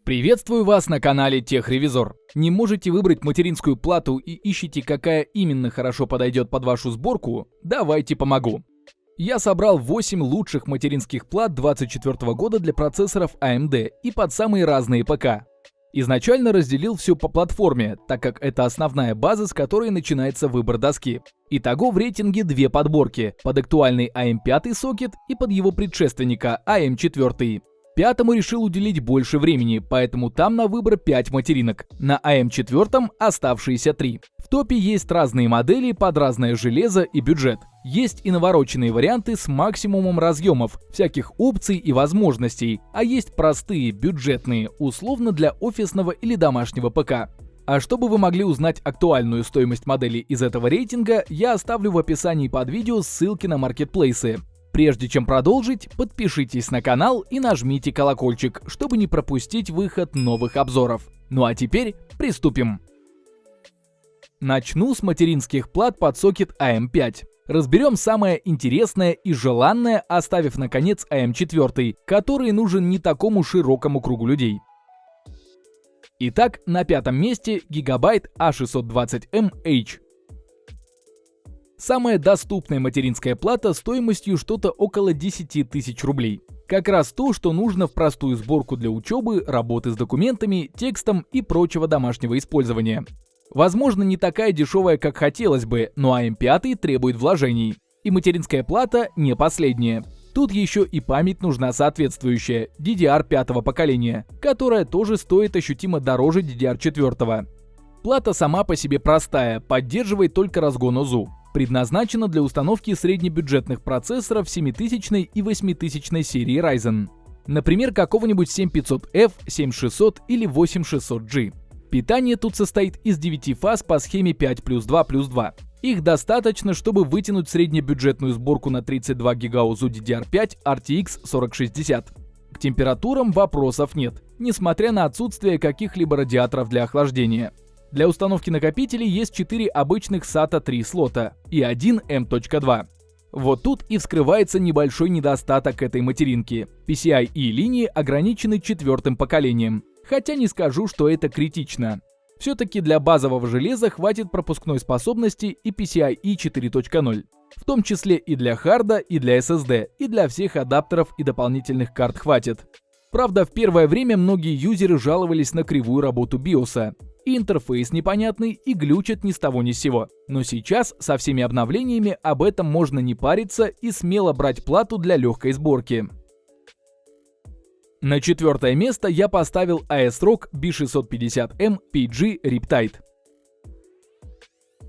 Приветствую вас на канале Техревизор. Не можете выбрать материнскую плату и ищете, какая именно хорошо подойдет под вашу сборку? Давайте помогу. Я собрал 8 лучших материнских плат 2024 года для процессоров AMD и под самые разные ПК. Изначально разделил все по платформе, так как это основная база, с которой начинается выбор доски. Итого в рейтинге 2 подборки, под актуальный AM5 сокет и под его предшественника AM4. Пятому решил уделить больше времени, поэтому там на выбор 5 материнок, на AM4 оставшиеся 3. В топе есть разные модели под разное железо и бюджет. Есть и навороченные варианты с максимумом разъемов, всяких опций и возможностей, а есть простые, бюджетные, условно для офисного или домашнего ПК. А чтобы вы могли узнать актуальную стоимость моделей из этого рейтинга, я оставлю в описании под видео ссылки на маркетплейсы. Прежде чем продолжить, подпишитесь на канал и нажмите колокольчик, чтобы не пропустить выход новых обзоров. Ну а теперь приступим. Начну с материнских плат под сокет AM5. Разберем самое интересное и желанное, оставив наконец AM4, который нужен не такому широкому кругу людей. Итак, на пятом месте Gigabyte A620M-H. Самая доступная материнская плата стоимостью что-то около 10 тысяч рублей. Как раз то, что нужно в простую сборку для учебы, работы с документами, текстом и прочего домашнего использования. Возможно, не такая дешевая, как хотелось бы, но AM5 требует вложений. И материнская плата не последняя. Тут еще и память нужна соответствующая, DDR5 поколения, которая тоже стоит ощутимо дороже DDR4. Плата сама по себе простая, поддерживает только разгон УЗУ. Предназначена для установки среднебюджетных процессоров 7000 и 8000 серии Ryzen. Например, какого-нибудь 7500F, 7600 или 8600G. Питание тут состоит из 9 фаз по схеме 5+2+2. Их достаточно, чтобы вытянуть среднебюджетную сборку на 32 ГБ УЗУ DDR5 RTX 4060. К температурам вопросов нет, несмотря на отсутствие каких-либо радиаторов для охлаждения. Для установки накопителей есть 4 обычных SATA 3 слота и один M.2. Вот тут и вскрывается небольшой недостаток этой материнки. PCIe линии ограничены 4-м поколением, хотя не скажу, что это критично. Все-таки для базового железа хватит пропускной способности и PCIe 4.0, в том числе и для харда, и для SSD, и для всех адаптеров и дополнительных карт хватит. Правда, в первое время многие юзеры жаловались на кривую работу BIOS. И интерфейс непонятный, и глючит ни с того ни с сего. Но сейчас со всеми обновлениями об этом можно не париться и смело брать плату для легкой сборки. На 4-е место я поставил ASRock B650M PG Riptide.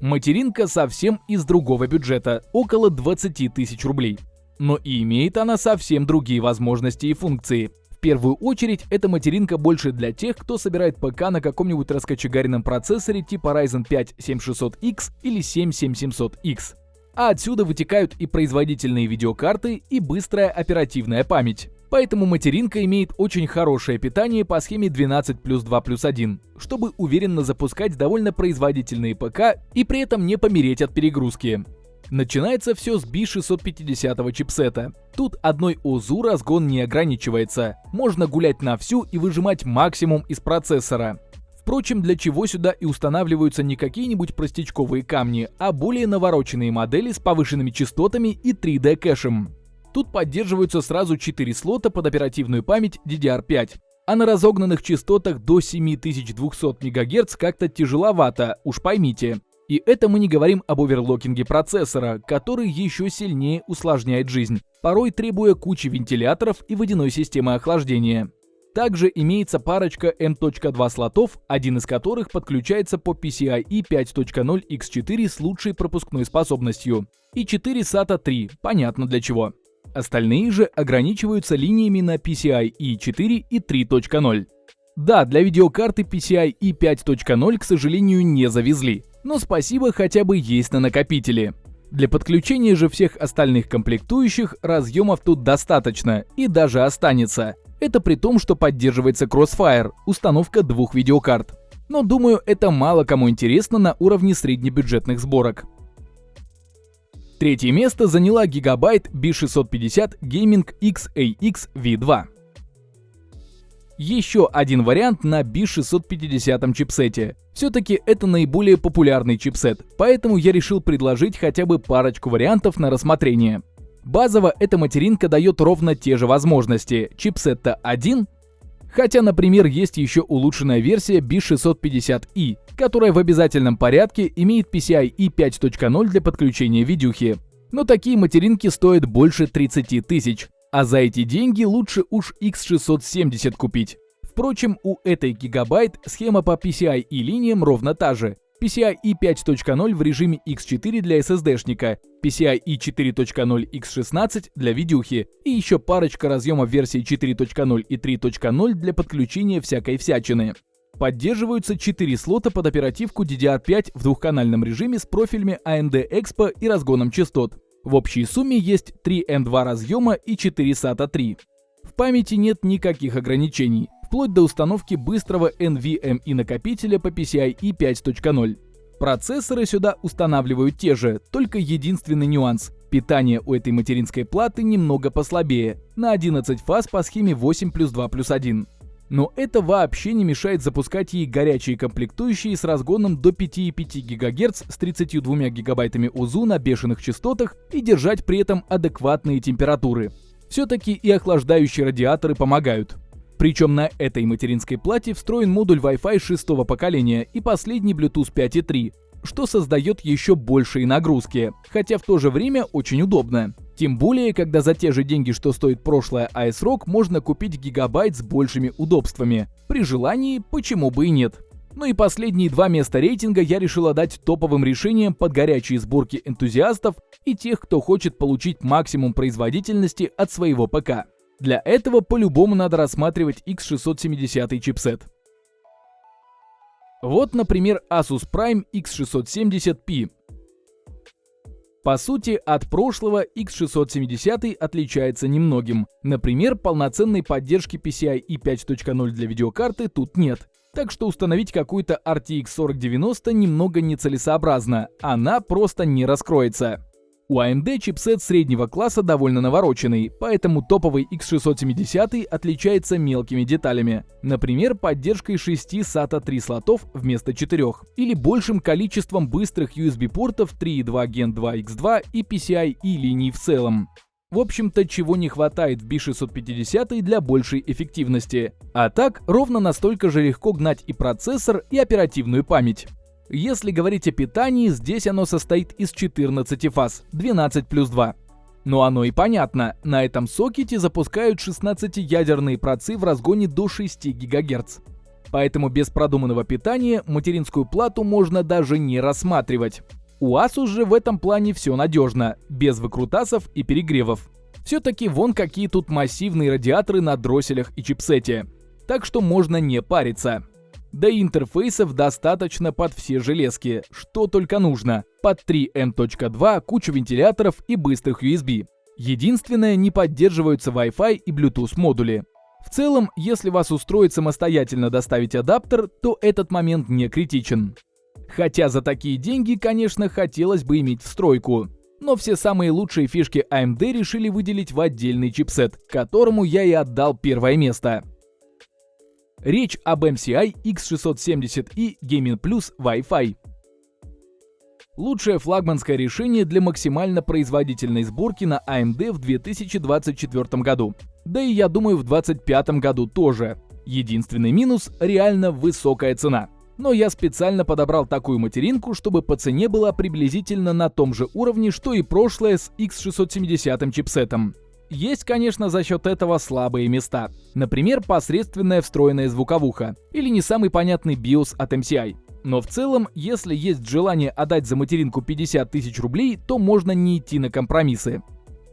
Материнка совсем из другого бюджета, около 20 тысяч рублей. Но и имеет она совсем другие возможности и функции. В первую очередь, эта материнка больше для тех, кто собирает ПК на каком-нибудь раскочегаренном процессоре типа Ryzen 5 7600X или 7700X. А отсюда вытекают и производительные видеокарты, и быстрая оперативная память. Поэтому материнка имеет очень хорошее питание по схеме 12+2+1, чтобы уверенно запускать довольно производительные ПК и при этом не помереть от перегрузки. Начинается все с B650 чипсета. Тут одной ОЗУ разгон не ограничивается. Можно гулять на всю и выжимать максимум из процессора. Впрочем, для чего сюда и устанавливаются не какие-нибудь простячковые камни, а более навороченные модели с повышенными частотами и 3D кэшем. Тут поддерживаются сразу 4 слота под оперативную память DDR5. А на разогнанных частотах до 7200 МГц как-то тяжеловато, уж поймите. И это мы не говорим об оверлокинге процессора, который еще сильнее усложняет жизнь, порой требуя кучи вентиляторов и водяной системы охлаждения. Также имеется парочка M.2 слотов, один из которых подключается по PCIe 5.0 X4 с лучшей пропускной способностью, и 4 SATA 3, понятно для чего. Остальные же ограничиваются линиями на PCIe 4 и 3.0. Да, для видеокарты PCIe 5.0, к сожалению, не завезли, но спасибо, хотя бы есть на накопителе. Для подключения же всех остальных комплектующих разъемов тут достаточно и даже останется. Это при том, что поддерживается Crossfire, установка 2 видеокарт. Но думаю, это мало кому интересно на уровне среднебюджетных сборок. Третье место заняла Gigabyte B650 Gaming XAX V2. Еще один вариант на B650 чипсете. Все-таки это наиболее популярный чипсет, поэтому я решил предложить хотя бы парочку вариантов на рассмотрение. Базово эта материнка дает ровно те же возможности. Чипсет-то один. Хотя, например, есть еще улучшенная версия B650i, которая в обязательном порядке имеет PCIe 5.0 для подключения видюхи. Но такие материнки стоят больше 30 тысяч, а за эти деньги лучше уж X670 купить. Впрочем, у этой Gigabyte схема по PCIe линиям ровно та же. PCIe 5.0 в режиме X4 для SSD-шника, PCIe 4.0 X16 для видюхи и еще парочка разъемов версии 4.0 и 3.0 для подключения всякой всячины. Поддерживаются 4 слота под оперативку DDR5 в двухканальном режиме с профилями AMD Expo и разгоном частот. В общей сумме есть 3 M2 разъема и 4 SATA 3. В памяти нет никаких ограничений, вплоть до установки быстрого NVMe накопителя по PCIe 5.0. Процессоры сюда устанавливают те же, только единственный нюанс. Питание у этой материнской платы немного послабее, на 11 фаз по схеме 8+2+1. Но это вообще не мешает запускать ей горячие комплектующие с разгоном до 5,5 ГГц с 32 гигабайтами УЗУ на бешеных частотах и держать при этом адекватные температуры. Все-таки и охлаждающие радиаторы помогают. Причем на этой материнской плате встроен модуль Wi-Fi 6-го поколения и последний Bluetooth 5.3, что создает еще большие нагрузки, хотя в то же время очень удобно. Тем более, когда за те же деньги, что стоит прошлая ASRock, можно купить Gigabyte с большими удобствами. При желании, почему бы и нет. Ну и последние 2 места рейтинга я решил отдать топовым решениям под горячие сборки энтузиастов и тех, кто хочет получить максимум производительности от своего ПК. Для этого по-любому надо рассматривать X670 чипсет. Вот, например, Asus Prime X670p. По сути, от прошлого X670 отличается немногим. Например, полноценной поддержки PCIe 5.0 для видеокарты тут нет. Так что установить какую-то RTX 4090 немного нецелесообразно, она просто не раскроется. У AMD чипсет среднего класса довольно навороченный, поэтому топовый X670 отличается мелкими деталями. Например, поддержкой 6 SATA 3 слотов вместо 4, или большим количеством быстрых USB-портов 3.2 Gen 2 X2 и PCIe линий в целом. В общем-то, чего не хватает в B650 для большей эффективности. А так, ровно настолько же легко гнать и процессор, и оперативную память. Если говорить о питании, здесь оно состоит из 14 фаз, 12+2. Но оно и понятно, на этом сокете запускают 16-ядерные процы в разгоне до 6 ГГц. Поэтому без продуманного питания материнскую плату можно даже не рассматривать. У Asus же в этом плане все надежно, без выкрутасов и перегревов. Все-таки вон какие тут массивные радиаторы на дросселях и чипсете. Так что можно не париться. Да и интерфейсов достаточно под все железки, что только нужно. Под 3N.2, кучу вентиляторов и быстрых USB. Единственное, не поддерживаются Wi-Fi и Bluetooth модули. В целом, если вас устроит самостоятельно доставить адаптер, то этот момент не критичен. Хотя за такие деньги, конечно, хотелось бы иметь встройку. Но все самые лучшие фишки AMD решили выделить в отдельный чипсет, которому я и отдал первое место. Речь об MCI X670i Gaming Plus Wi-Fi. Лучшее флагманское решение для максимально производительной сборки на AMD в 2024 году. Да и я думаю в 2025 году тоже. Единственный минус – реально высокая цена. Но я специально подобрал такую материнку, чтобы по цене была приблизительно на том же уровне, что и прошлое с X670 чипсетом. Есть, конечно, за счет этого слабые места. Например, посредственная встроенная звуковуха или не самый понятный BIOS от MCI. Но в целом, если есть желание отдать за материнку 50 тысяч рублей, то можно не идти на компромиссы.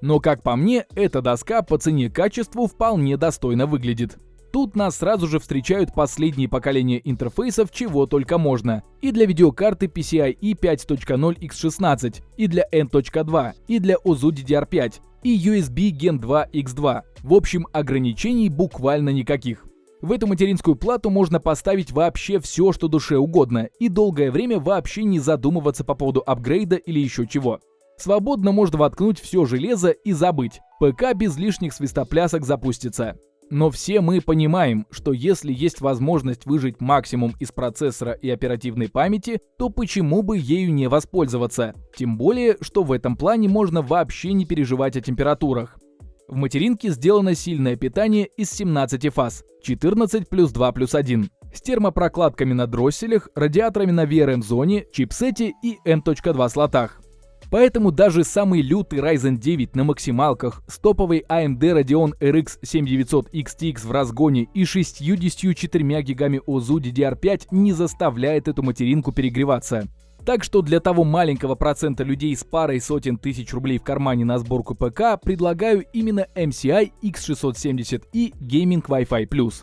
Но как по мне, эта доска по цене-качеству вполне достойно выглядит. Тут нас сразу же встречают последние поколения интерфейсов, чего только можно. И для видеокарты PCIe 5.0 X16, и для N.2, и для ОЗУ DDR5, и USB Gen 2 X2. В общем, ограничений буквально никаких. В эту материнскую плату можно поставить вообще все, что душе угодно, и долгое время вообще не задумываться по поводу апгрейда или еще чего. Свободно можно воткнуть все железо и забыть. ПК без лишних свистоплясок запустится. Но все мы понимаем, что если есть возможность выжать максимум из процессора и оперативной памяти, то почему бы ею не воспользоваться? Тем более, что в этом плане можно вообще не переживать о температурах. В материнке сделано сильное питание из 17 фаз, 14 плюс 2 плюс 1, с термопрокладками на дросселях, радиаторами на VRM-зоне, чипсете и M.2 слотах. Поэтому даже самый лютый Ryzen 9 на максималках с топовой AMD Radeon RX 7900 XTX в разгоне и 64 гигами ОЗУ DDR5 не заставляет эту материнку перегреваться. Так что для того маленького процента людей с парой сотен тысяч рублей в кармане на сборку ПК предлагаю именно MCI X670i Gaming Wi-Fi+.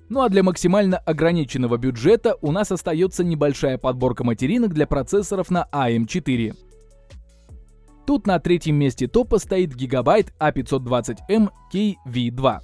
Ну а для максимально ограниченного бюджета у нас остается небольшая подборка материнок для процессоров на AM4. Тут на третьем месте топа стоит Gigabyte A520M KV2.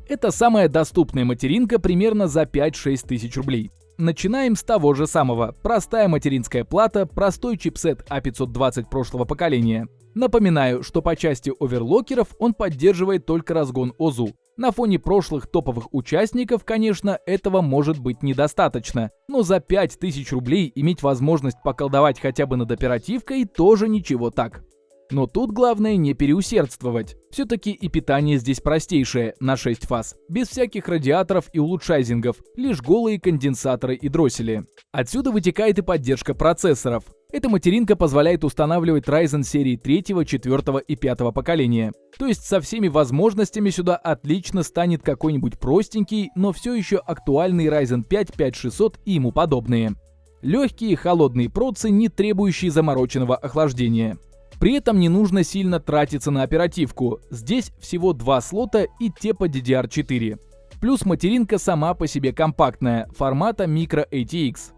Это самая доступная материнка примерно за 5-6 тысяч рублей. Начинаем с того же самого. Простая материнская плата, простой чипсет A520 прошлого поколения. Напоминаю, что по части оверлокеров он поддерживает только разгон ОЗУ. На фоне прошлых топовых участников, конечно, этого может быть недостаточно, но за 5000 рублей иметь возможность поколдовать хотя бы над оперативкой тоже ничего так. Но тут главное не переусердствовать. Все-таки и питание здесь простейшее, на 6 фаз, без всяких радиаторов и улучшайзингов, лишь голые конденсаторы и дроссели. Отсюда вытекает и поддержка процессоров. Эта материнка позволяет устанавливать Ryzen серии 3, 4 и 5 поколения. То есть со всеми возможностями сюда отлично станет какой-нибудь простенький, но все еще актуальный Ryzen 5 5600 и ему подобные. Легкие холодные процы, не требующие замороченного охлаждения. При этом не нужно сильно тратиться на оперативку. Здесь всего 2 слота и те по DDR4. Плюс материнка сама по себе компактная, формата Micro ATX.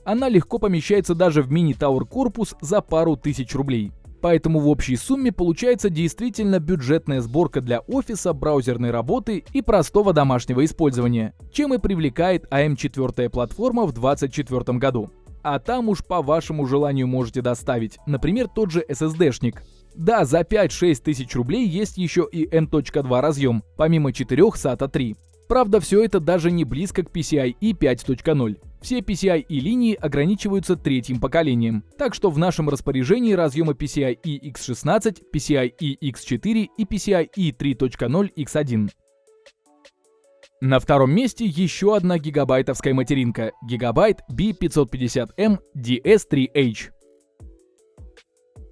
Она легко помещается даже в мини-тауэр корпус за пару тысяч рублей. Поэтому в общей сумме получается действительно бюджетная сборка для офиса, браузерной работы и простого домашнего использования, чем и привлекает AM4 платформа в 2024 году. А там уж по вашему желанию можете доставить, например, тот же SSD-шник. Да, за 5-6 тысяч рублей есть еще и M.2 разъем, помимо 4 SATA 3. Правда, все это даже не близко к PCIe 5.0. Все PCIe линии ограничиваются третьим поколением, так что в нашем распоряжении разъемы PCIe X16, PCIe X4 и PCIe 3.0 X1. На втором месте еще одна гигабайтовская материнка – Gigabyte B550M DS3H.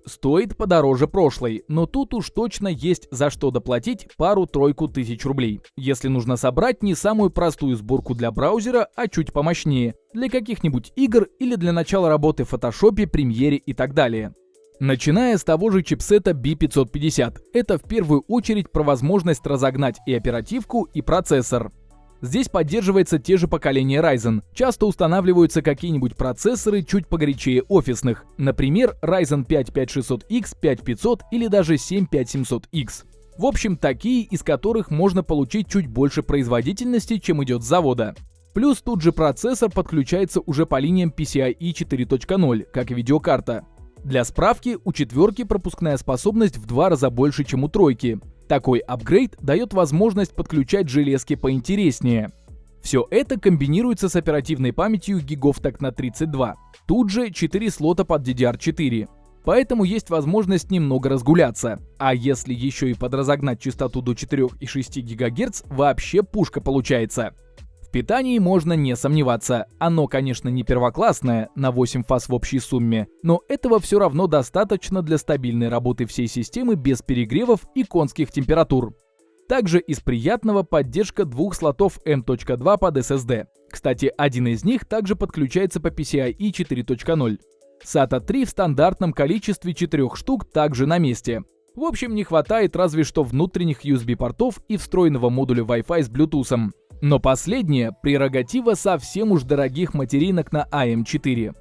Стоит подороже прошлой, но тут уж точно есть за что доплатить пару-тройку тысяч рублей. Если нужно собрать не самую простую сборку для браузера, а чуть помощнее, для каких-нибудь игр или для начала работы в фотошопе, премьере и так далее. Начиная с того же чипсета B550, это в первую очередь про возможность разогнать и оперативку, и процессор. Здесь поддерживается те же поколения Ryzen. Часто устанавливаются какие-нибудь процессоры чуть погорячее офисных. Например, Ryzen 5 5600X, 5500 или даже 7 5700X. В общем, такие, из которых можно получить чуть больше производительности, чем идет с завода. Плюс тут же процессор подключается уже по линиям PCIe 4.0, как и видеокарта. Для справки, у четверки пропускная способность в 2 раза больше, чем у тройки. Такой апгрейд дает возможность подключать железки поинтереснее. Все это комбинируется с оперативной памятью гигов так на 32. Тут же 4 слота под DDR4. Поэтому есть возможность немного разгуляться. А если еще и подразогнать частоту до 4,6 ГГц, вообще пушка получается. В питании можно не сомневаться. Оно, конечно, не первоклассное, на 8 фаз в общей сумме, но этого все равно достаточно для стабильной работы всей системы без перегревов и конских температур. Также из приятного поддержка 2 слотов M.2 под SSD. Кстати, один из них также подключается по PCIe 4.0. SATA 3 в стандартном количестве 4 штук также на месте. В общем, не хватает разве что внутренних USB-портов и встроенного модуля Wi-Fi с Bluetooth. Но последнее – прерогатива совсем уж дорогих материнок на AM4.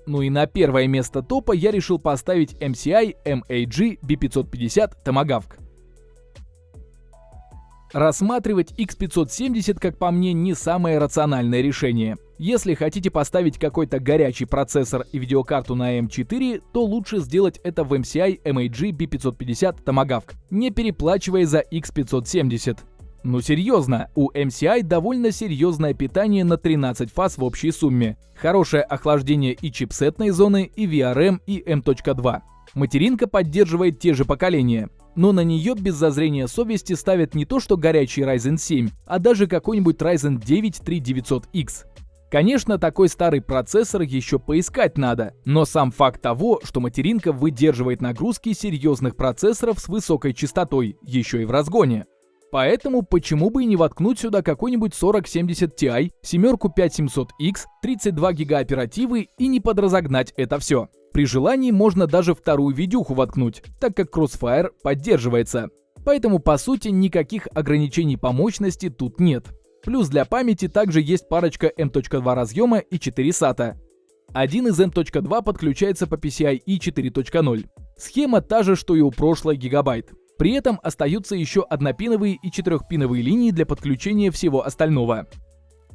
Ну и на первое место топа я решил поставить MCI MAG B550 Tomahawk. Рассматривать X570, как по мне, не самое рациональное решение. Если хотите поставить какой-то горячий процессор и видеокарту на M4, то лучше сделать это в MCI MAG B550 Tomahawk, не переплачивая за X570. Ну серьезно, у MCI довольно серьезное питание на 13 фаз в общей сумме, хорошее охлаждение и чипсетной зоны, и VRM, и M.2. Материнка поддерживает те же поколения, но на нее без зазрения совести ставят не то что горячий Ryzen 7, а даже какой-нибудь Ryzen 9 3900X. Конечно, такой старый процессор еще поискать надо, но сам факт того, что материнка выдерживает нагрузки серьезных процессоров с высокой частотой, еще и в разгоне. Поэтому почему бы и не воткнуть сюда какой-нибудь 4070 Ti, 5700X, 32 ГБ оперативы и не подразогнать это все. При желании можно даже вторую видюху воткнуть, так как Crossfire поддерживается. Поэтому по сути никаких ограничений по мощности тут нет. Плюс для памяти также есть парочка M.2 разъема и 4 SATA. Один из M.2 подключается по PCIe 4.0. Схема та же, что и у прошлой Gigabyte. При этом остаются еще однопиновые и четырехпиновые линии для подключения всего остального.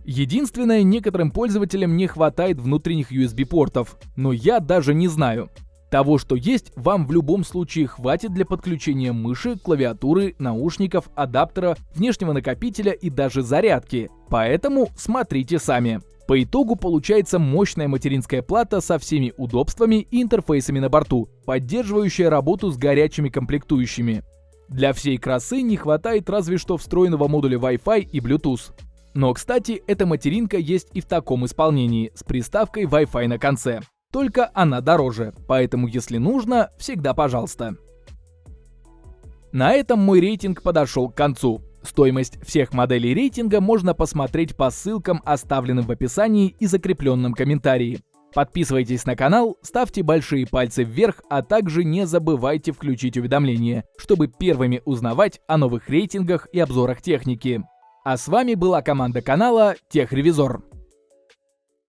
Единственное, некоторым пользователям не хватает внутренних USB-портов, но я даже не знаю. Того, что есть, вам в любом случае хватит для подключения мыши, клавиатуры, наушников, адаптера, внешнего накопителя и даже зарядки. Поэтому смотрите сами. По итогу получается мощная материнская плата со всеми удобствами и интерфейсами на борту, поддерживающая работу с горячими комплектующими. Для всей красы не хватает разве что встроенного модуля Wi-Fi и Bluetooth. Но, кстати, эта материнка есть и в таком исполнении, с приставкой Wi-Fi на конце. Только она дороже, поэтому если нужно, всегда пожалуйста. На этом мой рейтинг подошел к концу. Стоимость всех моделей рейтинга можно посмотреть по ссылкам, оставленным в описании и закрепленном комментарии. Подписывайтесь на канал, ставьте большие пальцы вверх, а также не забывайте включить уведомления, чтобы первыми узнавать о новых рейтингах и обзорах техники. А с вами была команда канала Техревизор.